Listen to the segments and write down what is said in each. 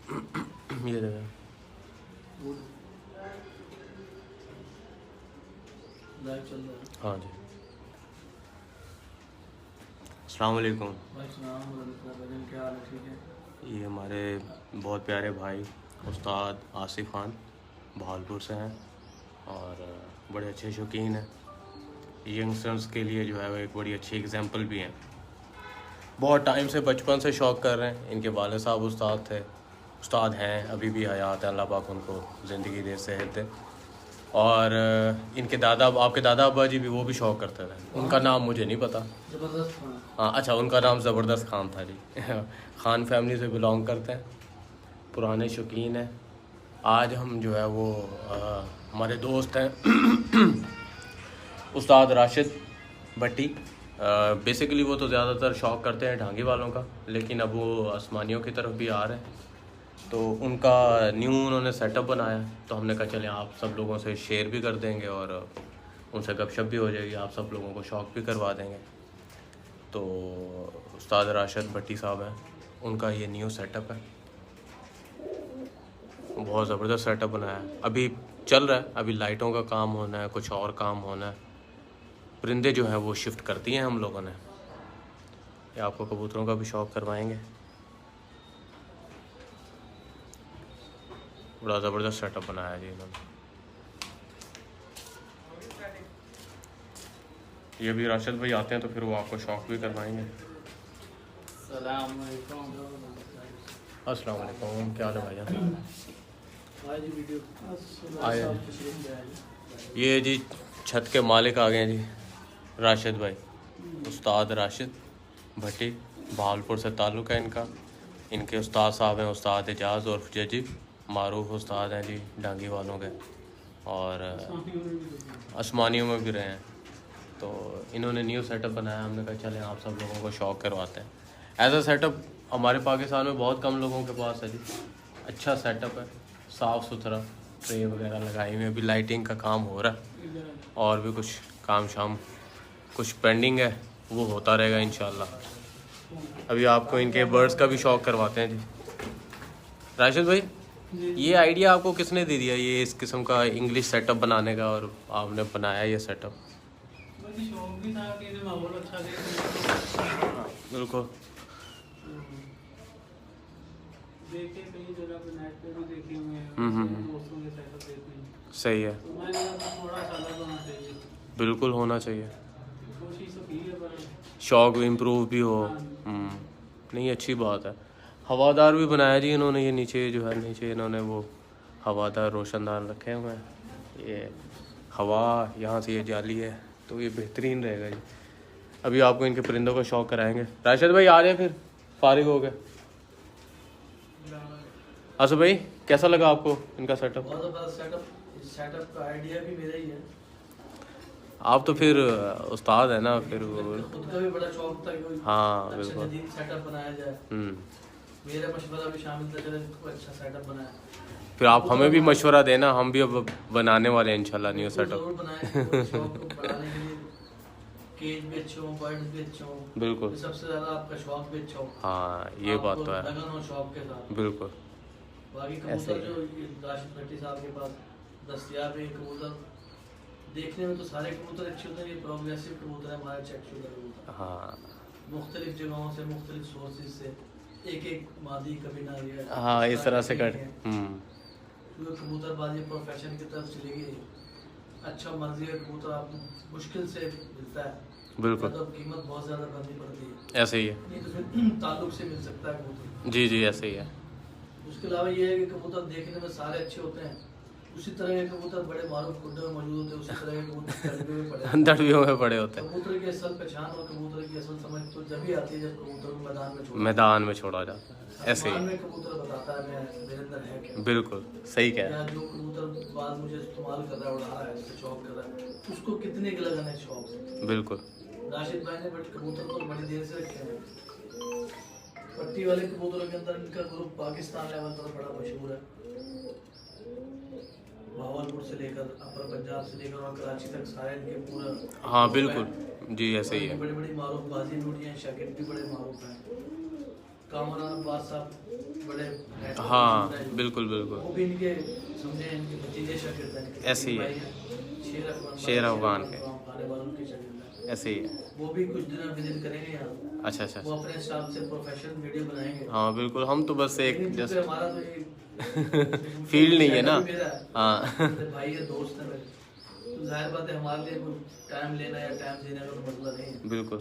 ये देखो लाइव चल रहा है। हाँ जी। अस्सलाम वालेकुम। भाई सलाम वालेकुम, क्या हाल है? ठीक है। ये हमारे बहुत प्यारे भाई उस्ताद आसिफ खान भावलपुर से हैं और बड़े अच्छे शौकीन हैं। यंगस्टर्स के लिए जो है वो एक बड़ी अच्छी एग्जांपल भी हैं। बहुत टाइम से बचपन से शौक़ कर रहे हैं। इनके वाले साहब उस्ताद हैं, अभी भी हयात है, अल्लाह पाक उनको ज़िंदगी दे, सेहत दे। और इनके आपके दादा अब्बा जी भी वो भी शौक़ करते थे। उनका नाम मुझे नहीं पता। ज़बरदस्त खाना। हाँ अच्छा, उनका नाम ज़बरदस्त खान था जी। खान फैमिली से बिलोंग करते हैं, पुराने शौकीन हैं। आज हम जो है वो हमारे दोस्त हैं उस्ताद राशिद भट्टी। बेसिकली वो तो ज़्यादातर शौक़ करते हैं ढांगी वालों का, लेकिन अब वो आसमानियों की तरफ भी आ रहे हैं। तो उनका न्यू उन्होंने सेटअप बनाया, तो हमने कहा चलें आप सब लोगों से शेयर भी कर देंगे और उनसे गपशप भी हो जाएगी, आप सब लोगों को शौक़ भी करवा देंगे। तो उस्ताद राशिद भट्टी साहब हैं, उनका ये न्यू सेटअप है, बहुत ज़बरदस्त सेटअप बनाया है। अभी चल रहा है, अभी लाइटों का काम होना है, कुछ और काम होना है। परिंदे जो हैं वो शिफ्ट कर दिए हैं हम लोगों ने। ये आपको कबूतरों का भी शौक़ करवाएंगे। बड़ा ज़बरदस्त सेटअप बनाया है जी इन्होंने। ये भी राशिद भाई आते हैं तो फिर वो आपको शौक़ भी करवाएंगे। अस्सलाम वालेकुम, क्या हाल है भाईजान? आए ये जी छत के मालिक आ गए हैं जी, राशिद भाई। उस्ताद राशिद भट्टी, भावलपुर से ताल्लुक़ है इनका। इनके उस्ताद साहब हैं उस्ताद एजाज़ और जजी, मारूफ उस्ताद हैं जी डांगी वालों के, और आसमानियों में भी रहे हैं। तो इन्होंने न्यू सेटअप बनाया, हमने कहा चलें आप सब लोगों को शौक़ करवाते हैं। ऐसा सेटअप हमारे पाकिस्तान में बहुत कम लोगों के पास है जी। अच्छा सेटअप है, साफ़ सुथरा, ट्रे वगैरह लगाई हुई। अभी लाइटिंग का काम हो रहा है और भी कुछ काम शाम कुछ पेंडिंग है, वो होता रहेगा इंशाल्लाह। अभी आपको इनके बर्ड्स का भी शौक़ करवाते हैं जी। राशिद भाई, ये आइडिया आपको किसने दे दिया, ये इस किस्म का इंग्लिश सेटअप बनाने का, और आपने बनाया ये सेटअप? बिल्कुल सही है, बिल्कुल होना चाहिए, शौक भी इम्प्रूव भी हो। नहीं अच्छी बात है। हवादार भी बनाया जी इन्होंने। ये नीचे जो है, नीचे इन्होंने वो हवादार रोशनदान रखे हुए हैं। ये हवा यहाँ से ये जाली है, तो ये बेहतरीन रहेगा जी। अभी आपको इनके परिंदों का शौक़ कराएंगे। राशिद भाई आ जाए फिर, फारिग हो गए। अच्छा भाई, कैसा लगा आपको इनका सेटअप? बहुत ज़बरदस्त सेटअप का आइडिया भी मेरा ही है। आप तो फिर उस्ताद है ना, फिर खुद का भी बड़ा शौक था कि हाँ अच्छा बिल्कुल जदीद सेटअप बनाया जाए। मेरा मशवरा भी शामिल था, चले कोई अच्छा सेटअप बनाया। फिर आप हमें भी मशवरा देना, हम भी अब बनाने वाले हैं इंशाल्लाह न्यू सेटअप। जरूर बनाएं। शौक को बढ़ाने के लिए केज भी अच्छे हो, बर्ड्स भी अच्छे हो, बिल्कुल सबसे ज़्यादा आपका शौक भी अच्छा हो। हाँ ये बात तो है, लगन हो शौक के साथ। बिल्कुल। बाकी कबूतर जो राशिद भट्टी साहब के पास दस्तयाब है, कबूतर देखने में तो सारे कबूतर अच्छे होते हैं। ये प्रोग्रेसिव कबूतर है, हमारा चेकशुदा कबूतर। हाँ मुख्तलिफ जगहों से, मुख्तलिफ सोर्सेज से एक मादी कभी ना ये हाँ इस तरह से कर कबूतरबाजी प्रोफेशन की तरफ चली गई। अच्छा मर्जी का कबूतर आपको मुश्किल से मिलता है, बिल्कुल, तो कीमत बहुत ज़्यादा भरनी पड़ती है। ऐसे ही है, नहीं तो फिर ताल्लुक से मिल सकता है कबूतर। जी जी ऐसे ही है। उसके अलावा ये है कि कबूतर देखने में सारे अच्छे होते हैं। उसी तरह के कबूतर बड़े मारूफ खुड्डे में मौजूद होते हैं, उसी तरह के कबूतर दड़बियों में पड़े होते हैं। कबूतर की असल पहचान और कबूतर की असल समझ तो जब ही आती है जब कबूतर को मैदान में छोड़ा जाता है, ऐसे ही कबूतर बताता है मेरे अंदर है क्या। बिल्कुल सही कह रहे हैं। जो कबूतर बाद मुझे इस्तेमाल कर रहा है, उड़ा रहा है, इससे शौक कर रहा है, उसको कितने की लगन है शौक से। बिल्कुल राशिद भाई ने बट कबूतर को बड़ी देर से रखे हैं। पट्टी वाले कबूतरों के अंदर इनका ग्रुप पाकिस्तान लेवल पर बड़ा मशहूर है। भावलपुर से लेकर अपर पंजाब से लेकर और कराची तक सारे इनके पूरा। हाँ बिल्कुल जी ऐसे ही है। बड़ी बड़ी मारूफ बाजी लूटियाँ शागिर्द भी बड़े मारूफ हैं। कामरान अब्बास साहब बड़े हाँ बिल्कुल बिल्कुल। वो भी इनके समझे इनके भतीजे शागिर्द हैं, ऐसे ही है। शेर अफगान के ऐसे ही है। वो भी कुछ दिन विजिट करेंगे यहाँ। अच्छा अच्छा वो अपने स्टाफ से प्रोफेशनल वीडियो बनाएंगे। हाँ बिल्कुल, हम तो बस एक लेकिन जस्ट चूंकि हमारा तो ये फील्ड नहीं है ना। मेरा है, हाँ मेरे भाई है, दोस्त है मेरे, तो जाहिर बात है हमारे लिए कोई टाइम लेना या टाइम देने का तो मतलब नहीं है। बिल्कुल।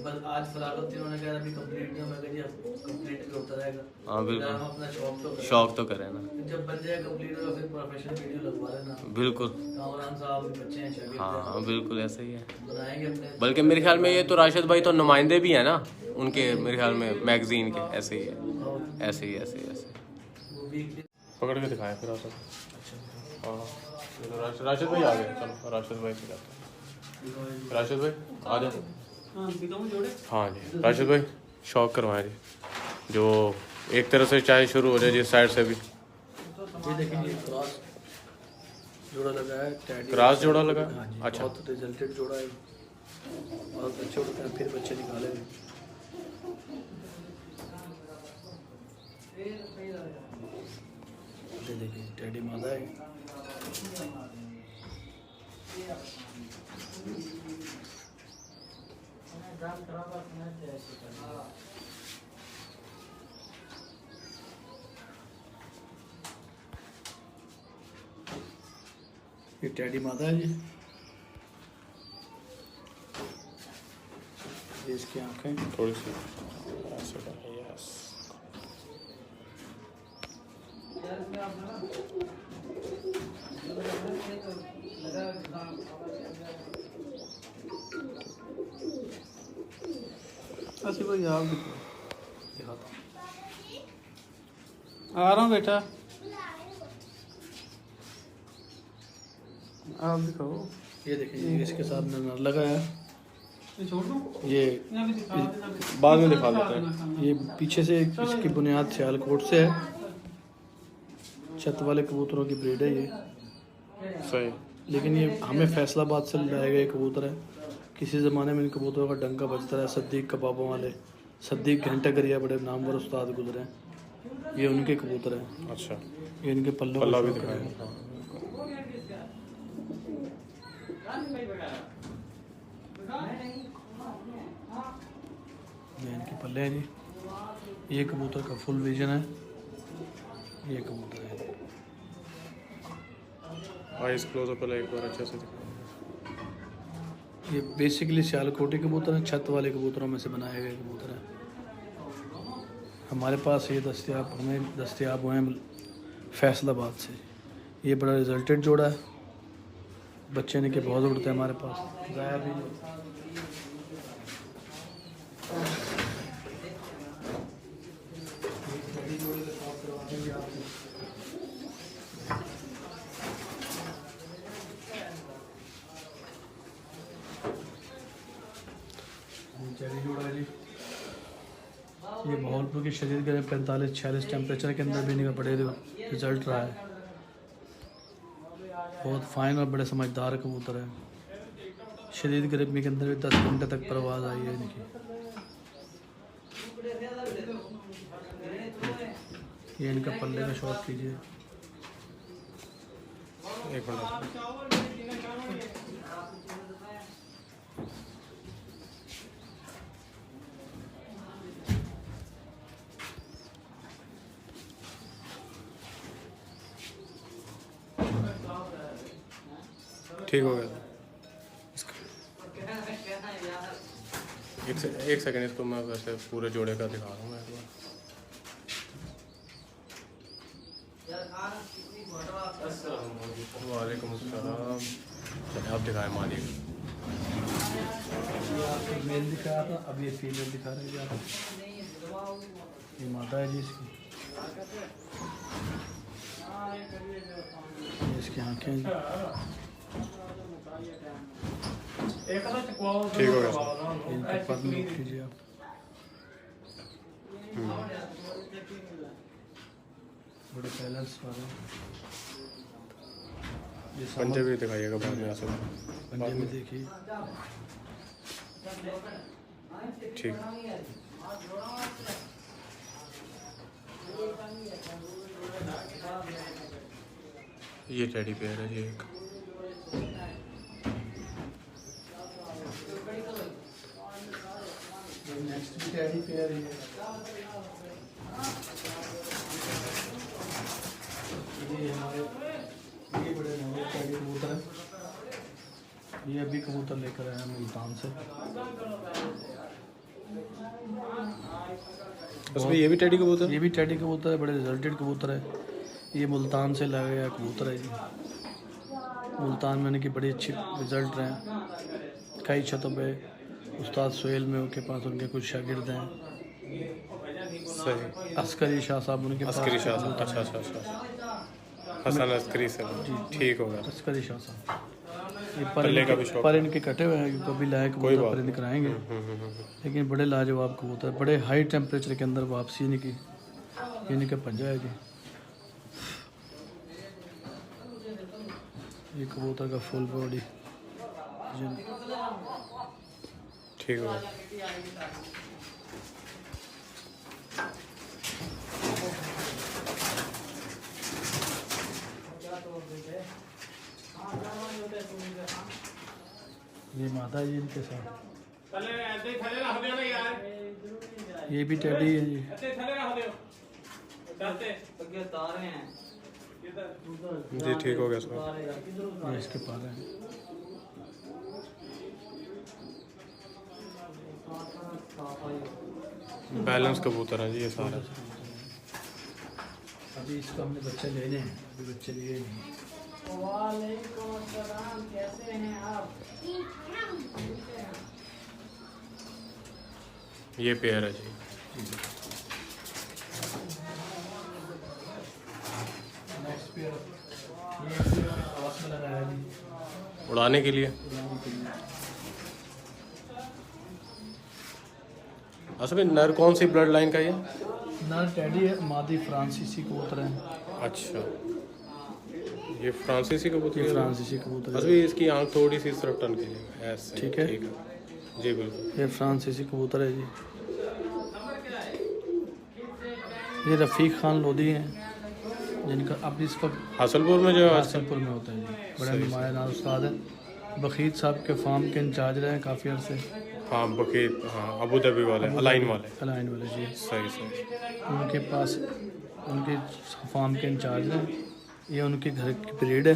बस आज फिलहाल इन्होंने कहा अभी कंप्लीट नहीं हो, मैं कहा जी अब कंप्लीट भी होता रहेगा। हाँ फिलहाल बिल्कुल, हम अपना शौक तो करें ना। जब बन जाए कंप्लीट होगा फिर प्रोफेशनल वीडियो लगवा लेना। बिल्कुल कामरान साहब के बच्चे हैं, शागिर्द हैं, हाँ बिल्कुल ऐसे ही है। बनाएंगे अपने। बल्कि मेरे ख्याल में ये तो राशिद भाई तो नुमाइंदे भी हैं ना उनके, मेरे ख्याल में मैगजीन के। ऐसे ही है, ऐसे ही ऐसे ही ऐसे। वो वीकली पकड़ के दिखाएं फिर आप। अच्छा हाँ ये तो राशिद भाई आ गए। चलो राशिद भाई से जाते हैं। राशिद भाई आ जाओ। हाँ जी राशिद भाई शौक करवाएं जी, जो एक तरह से चाहे शुरू हो जाए जिस साइड से भी। ये देखिए ये क्रॉस जोड़ा लगा है, टैडी क्रॉस जोड़ा लगा। हाँ जी, अच्छा बहुत रिजल्टेड जोड़ा है, बहुत अच्छे होते हैं, फिर बच्चे निकाले हुए। ये देखिए टैडी मादा है। ये टैडी मादा है जी, ये इसकी आंखें। थोड़ी सी ऐसे कर, यस। ऐसे कोई आप दिखाता हूँ, आ रहा हूँ बेटा, आप दिखाओ। ये देखिए इसके साथ नर लगा है, ये बाद में दिखा देते हैं। ये पीछे से इसकी बुनियाद सियालकोट से है, छत वाले कबूतरों की ब्रीड है ये, सही। लेकिन ये हमें फैसलाबाद से लाए गए कबूतर है। किसी ज़माने में इन कबूतरों का डंका बजता है, सद्दीक कबाबों वाले, सद्दीक घंटागरिया बड़े नामवर उस्ताद गुजरे हैं, ये उनके कबूतर हैं। अच्छा ये इनके पल्लों पल्ला को भी शौक दिखाएं। है। ये इनके पल्ले हैं जी, ये कबूतर का फुल विजन है, ये कबूतर है। आइस क्लोज अप एक बार अच्छे से दिखाओ। ये बेसिकली सियालकोटी कबूतर हैं, छत वाले कबूतरों में से बनाए गए कबूतर हैं। हमारे पास ये हमें दस्तियाब हुए हैं फैसलाबाद से। ये बड़ा रिजल्टेड जोड़ा है, बच्चे ने के बहुत उड़ते हैं हमारे पास, ज़ाया भी। ये भावलपुर की शरीर के 45-46 टेम्परेचर के अंदर भी इनका बड़े रिजल्ट रहा है। बहुत फाइन और बड़े समझदार कबूतर है। शरीर गर्मी के अंदर भी 10 घंटे तक परवाज आई है इनकी। ये इनका पल्ले का शौक कीजिए। एक मिनट। ठीक हो गया। एक सेकंड, इसको मैं वैसे पूरे जोड़े का दिखा रहा हूँ मैं एक बार। वालेकुम अस्सलाम। चलिए आप दिखाएं मालिक। मेल दिखा रहा था, अब ये फीमेल दिखा रहे हैं आपको। ये माता है जी इसकी, ये इसकी आँखें हैं जी। ठीक हो गया। इनके पद नोट कीजिए आप। बड़े बैलेंस वाले। ये पंजे भी दिखाइएगा बाद में आसो। पंजे में देखिए, ठीक। ये टेडी पेयर है जी एक। नेक्स्ट भी टेडी पेयर है। ये हमारे ये बड़े नवे टेडी कबूतर है। ये अभी कबूतर लेकर आए हैं मुल्तान से। उसमें ये भी टेडी कबूतर? ये भी टेडी कबूतर है, बड़े रिजल्टेड कबूतर है। ये मुल्तान से लाया गया कबूतर है जी। मुल्तान में इनकी बड़ी अच्छी रिजल्ट रहे। कई छतों पे उस्ताद सोहेल में उनके पास उनके कुछ शागिर्द हैं। सही। अस्करी शाह साहब उनके पास। अस्करी शाह साहब, अच्छा अच्छा अच्छा, हसन अस्करी से जी, ठीक होगा। अस्करी शाह साहब ये पर इनके कटे हुए हैं, कभी लायक कबूतर परिंद कराएंगे। लेकिन बड़े लाजवाब कबूतर, बड़े हाई टेम्परेचर के अंदर वापसी इनकी, इनके पंजा है जी। ये कबूतर का फुल बॉडी ठीक होगा। ये माता जी इनके साथ। ये भी टेडी है जी। जी ठीक हो गया सर। ये इसके पास है। बैलेंस कबूतर है जी ये सारे। अभी इसको हमने बच्चे लेने हैं, अभी बच्चे लिए नहीं। वालेकुम अस्सलाम, कैसे हैं आप? ये पेयर है जी। नेक्स्ट पेयर ये आवाज में लगाया जी उड़ाने के लिए। असल में नर कौन सी ब्लड लाइन का ये? नर टेडी है, मादी फ्रांसीसी कबूतर है। अच्छा, ये फ्रांसीसी कबूतर ये है। फ्रांसीसी कबूतर है। असल में इसकी आंख थोड़ी सी इस तरफ टर्न कीजिएगा ऐसे। ठीक है जी बिल्कुल। ये फ्रांसीसी कबूतर है जी। ये रफ़ीक खान लोधी हैं जिनका अब इस वक्त हासलपुर में जो हासलपुर में होता है जी। बड़े नुमाया नाज उस्ताद हैं। बखीत साहब के फार्म के इंचार्ज रहे हैं काफ़ी अर्से। हाँ बखीत, हाँ अबू धाबी वाले, अलाइन वाले। अलाइन वाले जी, सही सही। उनके पास उनके फार्म के इंचार्ज हैं। ये उनके घर की ब्रीड है,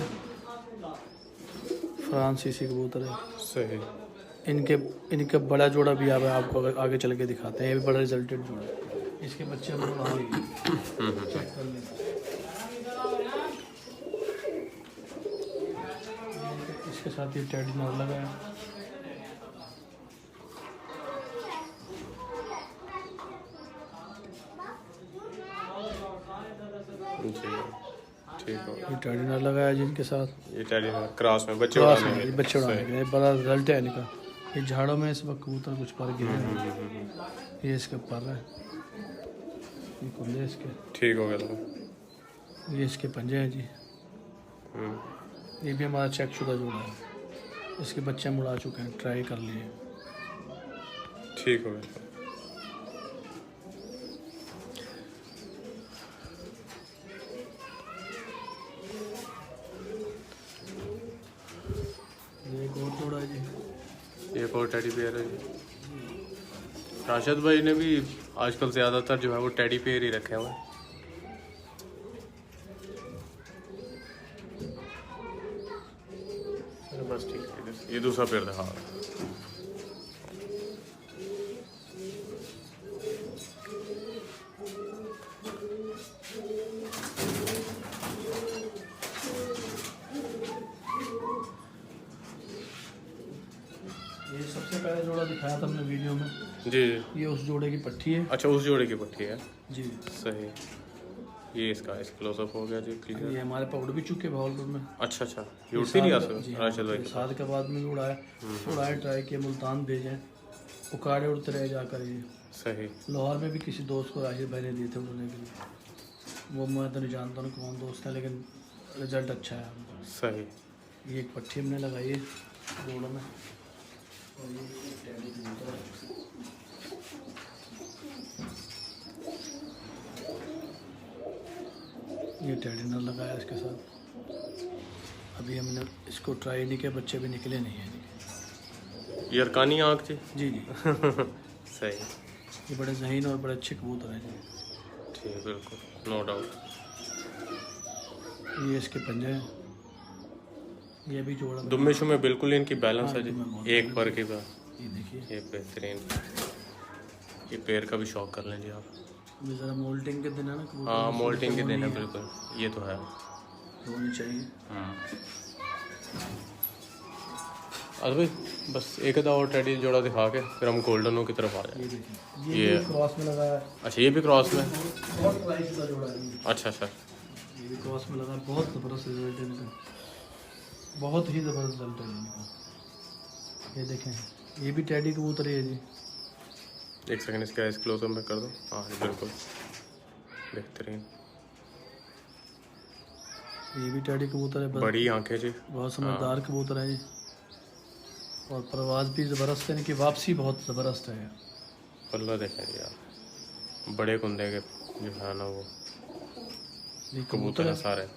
फ्रांसीसी कबूतर है। सही। इनके बड़ा जोड़ा भी आपको आगे चल के दिखाते हैं। ये भी बड़ा रिजल्टेड जोड़ा है। इसके बच्चे हम लोग चेक कर लें। इसके साथ ये टेडी नर लगा है। जी ठीक हो। ये टेडी नर लगा है जिनके साथ। ये टेडी नर क्रॉस में बच्चे क्रॉस उड़ाने में के। बच्चे उड़ाने के लिए बड़ा रिजल्ट है इनका। ये झाड़ों में इस वक्त कबूतर कुछ पर गिरे हैं। ये इसके पर है, ये कुंदे इसके। ठीक हो गया तो। ये इसके पंजे हैं जी। ये भी हमारा चेक शुदा जोड़ा है। इसके बच्चे हम उड़ा चुके हैं, ट्राई कर लिए। ठीक हो गया। ये एक और जोड़ा है जी। एक और टेडी पेयर है जी। राशिद भाई ने भी आजकल ज़्यादातर जो है वो टेडी पेयर ही रखे हुए हैं। बस ठीक है, ये दूसरा पेयर दिखा। ये सबसे पहले जोड़ा दिखाया था हमने वीडियो में जी। ये उस जोड़े की पट्टी है। अच्छा, उस जोड़े की पट्टी है जी सही। ये इसका क्लोजअप हो गया जी क्लियर। ये हमारे पास उड़ भी चुके भावलपुर में। अच्छा अच्छा, ये उड़ती नहीं आते जी, राशिद भाई के साथ के बाद में भी उड़ाया, उड़ाए ट्राई किए, मुल्तान भेजे, उकाड़े उड़ते रहे जाकर। ये सही। लाहौर में भी किसी दोस्त को राशिद भाई ने दिए थे उड़ने के लिए। वो मैं तो नहीं जानता हूँ कौन दोस्त है, लेकिन रिजल्ट अच्छा है उनका। सही। ये एक पट्टी हमने लगाई है जोड़ों में। और ये टेडी कबूतर है। ये टेडिनर लगाया इसके साथ। अभी हमने इसको ट्राई नहीं किया, बच्चे भी निकले नहीं हैं। ये अरकानी आँख जी। जी जी सही। ये बड़े ज़हीन और बड़े अच्छे कबूतर हैं जी। ठीक, बिल्कुल, नो डाउट। ये इसके पंजे हैं। ये भी जोड़ा दुम्मे शुमे बिल्कुल इनकी बैलेंस है जी। दुम्मे बहुत एक पर की बात, ये देखिए, ये बेहतरीन। ये पैर का भी शौक कर लें जी आप। ये ज़रा मोल्टिंग के दिन है ना कबूतर, हाँ, में मोल्टिंग के दिन है, होनी बिल्कुल, ये तो है। होनी चाहिए। अरे भाई बस एक आधा और टेडी जोड़ा दिखा के फिर हम गोल्डनों की तरफ आ जाए। ये देखिए, ये भी क्रॉस में लगा है। अच्छा, ये भी क्रॉस में। बहुत प्राइस का जोड़ा है ये। अच्छा अच्छा। ये भी क्रॉस में लगा है। बहुत ज़बरदस्त रिजल्ट है इनका, बहुत ही ज़बरदस्त रिजल्ट है इनका। ये देखें, ये भी टेडी कबूतर है जी। एक सेकंड, इसका आइस क्लोजअप में कर दो। हाँ जी, बिल्कुल बेहतरीन। ये भी टेडी कबूतर है, बड़ी आंखें जी। बहुत समझदार कबूतर है जी। और परवाज़ भी ज़बरदस्त है, इनकी वापसी बहुत ज़बरदस्त है। पल्ला देखें जी आप, बड़े कुंदे के जो है ना वो ये कबूतर है सारे।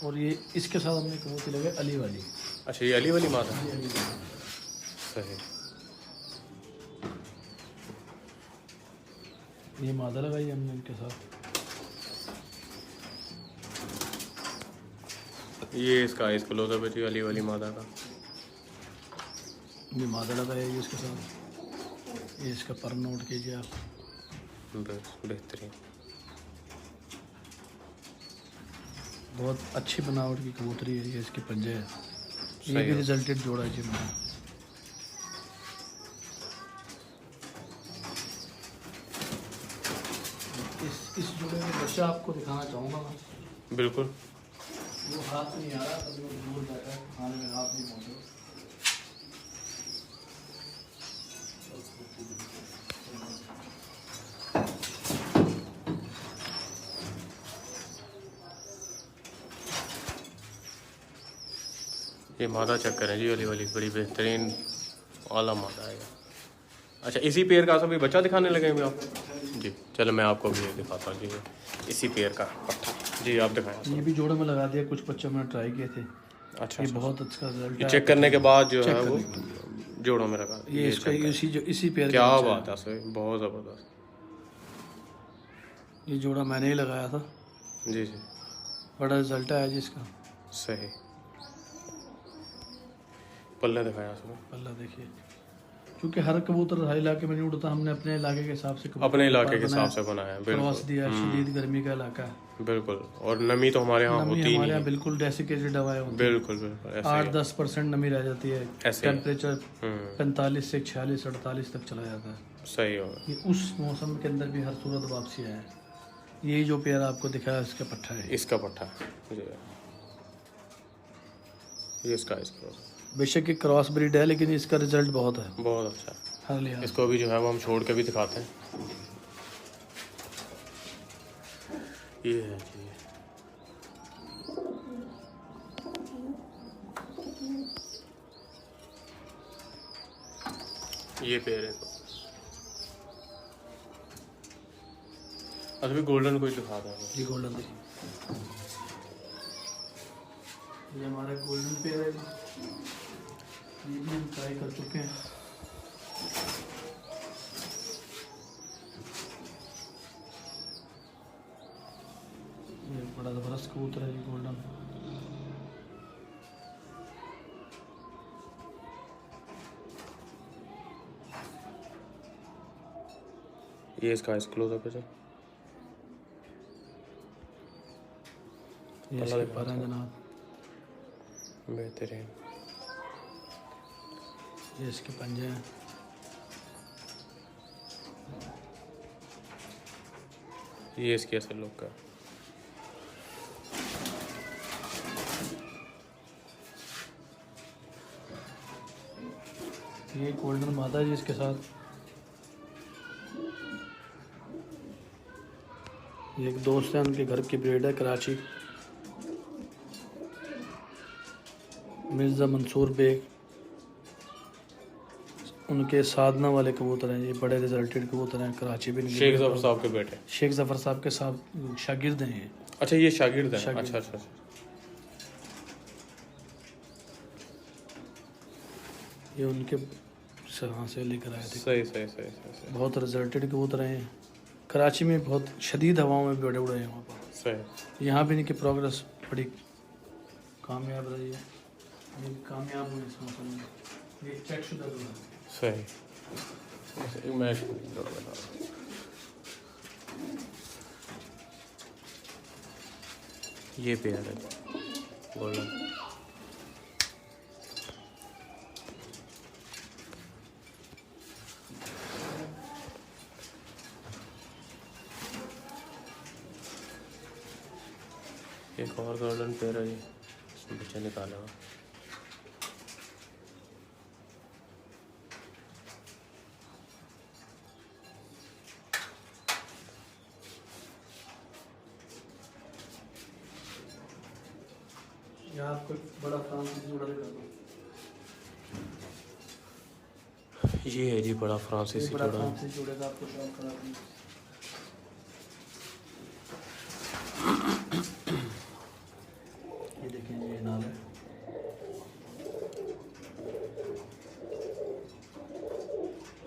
और ये इसके साथ हमने कबूतर लगे अली वाली। अच्छा, ये अली वाली माता है। ये अली वाली। सही। ये मादा लगाई हमने इनके साथ। ये इसका आइस क्लोजअप है जी, अली वाली माता का। ये मादा लगाया ये इसके साथ। ये इसका पर नोट कीजिए आप। बेहतरीन। बहुत अच्छी बनावट की कबूतरी है ये, इसके पंजे है। ये सही भी है। रिजल्टेड जोड़ा है जी मेरा। इस जोड़े में बच्चा आपको दिखाना चाहूँगा मैं। बिल्कुल। वो हाथ नहीं आ रहा, तभी वो दूर बैठा है, खाने में हाथ नहीं पहुँचा। ये मादा चेक करें जी, अली वाली बड़ी बेहतरीन आला मादा है। अच्छा, इसी पेड़ का सभी बच्चा दिखाने लगे हैं आप जी। चलो मैं आपको भी दिखाता हूँ जी, इसी पेड़ का पट्टा जी, आप दिखाएं। ये भी जोड़े में लगा दिया, कुछ बच्चों में ट्राई किए थे। अच्छा, ये बहुत अच्छा रिजल्ट ये है। चेक करने के बाद जो चेक है वो करने जोड़ों में लगा। ये इसका इसी पेड़ क्या का बच्चा बात है, सही, बहुत ज़बरदस्त। ये जोड़ा मैंने ही लगाया था। जी जी, बड़ा रिजल्ट आया जी इसका। सही। पल्ले दिखाया उसमें। पल्ला देखिए, क्योंकि हर कबूतर हर इलाके में नहीं उड़ता, हमने अपने इलाके के हिसाब से कबूतर अपने इलाके के बनाया, हिसाब से बनाया है, क्रॉस बिल्कुल। दिया। शदीद गर्मी का इलाका है, बिल्कुल। और नमी तो हमारे यहाँ नमी होती ही हमारे नहीं यहाँ है। बिल्कुल डेसिकेटेड हवाएं होती है। बिल्कुल बिल्कुल, ऐसे ही है। 8-10% नमी रह जाती है। ऐसे ही। टेम्परेचर 45 से 46-48 तक चला जाता है। सही होगा। ये उस मौसम के अंदर भी हर सूरत वापसी आया है। यही जो पेड़ आपको दिखाया इसका पट्टा है। इसका पट्टा जी, ये इसका बेशक ये क्रॉस ब्रीड है, लेकिन इसका रिजल्ट बहुत है, बहुत अच्छा है। हर लिहाज। इसको भी जो है वो हम छोड़ के भी दिखाते हैं। ये है जी, ये पेड़ है। अभी गोल्डन कोई दिखा दो जी गोल्डन देखिए, ये हमारा गोल्डन पेड़ है। ये भी हम ट्राई कर चुके हैं। ये बड़ा ज़बरदस्त कबूतर है ये गोल्डन। ये इसका आइस क्लोजअप है। ये इसके पर हैं जनाब। बेहतरीन। ये इसके पंजे हैं। ये इसकी असल लुक का। ये गोल्डन मादा जी इसके साथ। ये एक दोस्त है, उनके घर की ब्रीड है, कराची। मिर्ज़ा मंसूर बेग, उनके साधना वाले कबूतर हैं। ये बड़े रिजल्टेड कबूतर हैं, कराची भी। शेख जफर साहब के बेटे। शेख जफर साहब के साथ शागिर्द हैं ये। अच्छा ये शागिर्द है। शागिर्द। अच्छा अच्छा अच्छा। ये उनके यहाँ से लेकर आए थे। सही सही सही सही सही बहुत रिजल्टेड कबूतर हैं। कराची में बहुत शदीद हवाओं में भी बड़े उड़े हैं वहाँ पर। सही। यहाँ भी इनकी प्रोग्रेस बड़ी कामयाब रही है। ये कामयाब हुए इस मौसम में। ये चेक शुदा हुआ है। सही। मैं ये पेयर है गोल्डन। एक और गोल्डन पेयर है, इसमें बच्चा निकाला हुआ। यहाँ आपको बड़ा फ्रांसीसी जोड़ा दिखा दूँ। ये है जी बड़ा फ्रांसीसी बड़ा जोड़ा। फ्रांसीसी जोड़े का आपको शौक करा दूँ। ये देखें ये नाल है।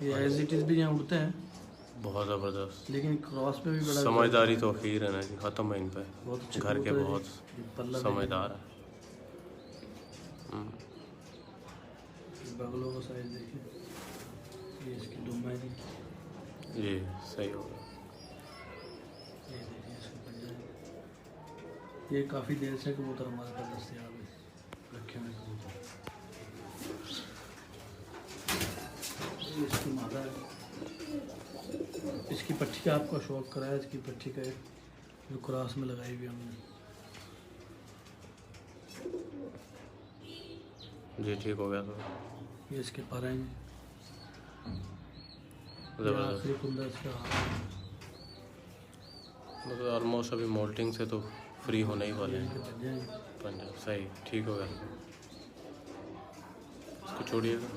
ये एज इट इज भी यहाँ उड़ते हैं, बहुत ज़बरदस्त। लेकिन क्रॉस में भी बड़ा समझदारी तो अखीर है ना जी, ख़त्म है इन पे। बहुत अच्छे घर के कबूतर है बहुत जी। पल्ला भी समझदार है। बगलों का साइज देखिए। ये इसकी दुम है जी। जी सही हो गया। ये देखिए इसका पंजा। ये काफ़ी देर से कबूतर हमारे पास दस्तयाब है, रखे हुए कबूतर। ये इसकी मादा है। इसकी पट्टी का आपको शौक कराया, इसकी पट्टी का एक जो क्रॉस में लगाई हुई हमने। जी ठीक हो गया तो ये इसके पर हैं। ज़बरदस्त। आखिरी कुंदा इसका हाथ है। मतलब ऑलमोस्ट अभी मोल्टिंग से तो फ्री होने ही वाले ये हैं। इनके पंजे हैं। पंजाब सही ठीक हो गया। इसको छोड़िएगा।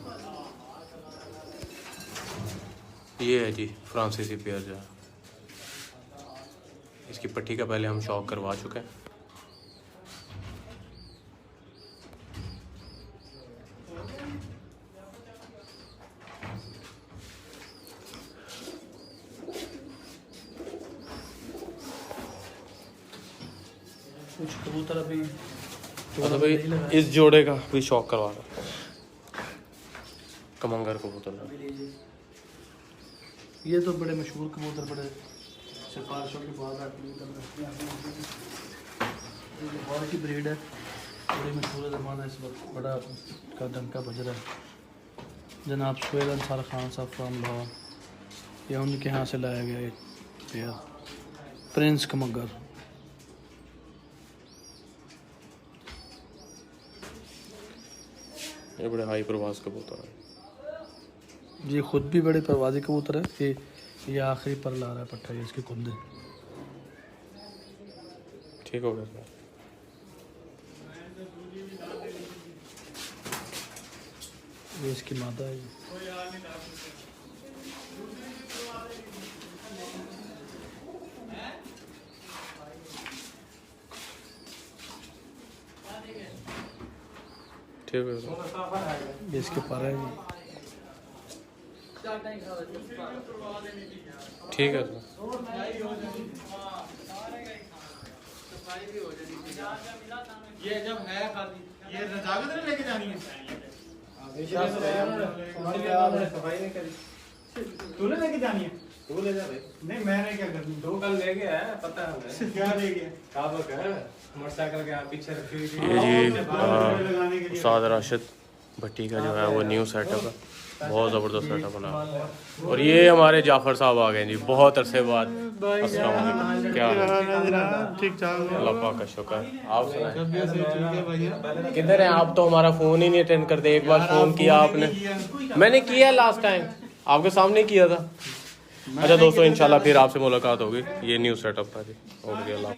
ये है जी फ्रांसीसी पेयर जो है, इसकी पट्टी का पहले हम शौक करवा चुके हैं। कुछ कबूतर अभी मतलब भाई इस जोड़े का भी शौक करवा रहा। कमंगर कबूतर। अभी लीजिए। ये तो बड़े मशहूर कबूतर, बड़े सिफारिशों के बाद लाहौर की ब्रीड है, बड़ी मशहूर ज़माना है इस वक्त। बड़ा का डंका बज रहा है। जनाब सुहेल अंसार खान साहब फ्राम लाहौर, ये उनके यहाँ से लाया गया एक पेयर प्रिंस कमंगर। ये बड़े हाई प्रवास कबूतर है। ये खुद भी बड़े परवाजी कबूतर है। ये आखिरी पर ला रहा है पट्टा, ये इसके कुंदे। ठीक हो गया। ये इसकी मादा है। ठीक हो गया। ये इसके पर है। ठीक है तो ये जब है खाली ये रजाकत नहीं लेके जानी है। सफाई नहीं करी। तूने लेके जानी है? तू ले जा भाई। नहीं मैंने क्या करनी। तू कल ले गया है, पता है हमें। क्या ले गया? काबक है मोटरसाइकिल के पीछे रखी हुई थी। ये जी उस्ताद राशिद भट्टी का जो है वो न्यू सेटअप है। बहुत ज़बरदस्त सेटअप बना है। और ये हमारे जाफ़र साहब आ गए जी बहुत अरसे बाद। अस्सलाम वालेकुम। क्या हाल है? ठीक ठाक। अल्लाह पाक का शुक्र। आप सुनाएं किधर हैं आप? तो हमारा फ़ोन ही नहीं अटेंड करते। एक बार फ़ोन किया आपने, मैंने किया लास्ट टाइम आपके सामने किया था। अच्छा दोस्तों इंशाल्लाह फिर आपसे मुलाकात होगी। ये न्यू सेटअप था जी। ओके अल्लाह।